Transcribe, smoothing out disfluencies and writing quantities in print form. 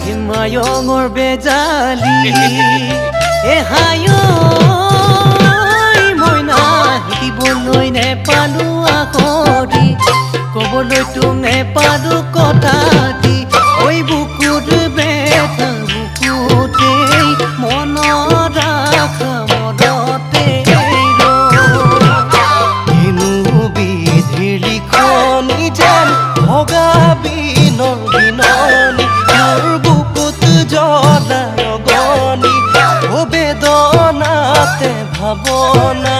হিমায়ঙৰ বেজালি এহায়ো মইনা শিকিবলৈ নেপালো আখৰি ক'বলৈ তোক নেপালো কথা দি ঐ বুকুত বেথা বুকুতেই মনত ৰাখা মনতে কিনো বিধিৰ লিখনি যেন ভগা বিনৰ বিননি মোৰ বুকুত জ্বলা ৰগনি বেদনাতে ভাৱনা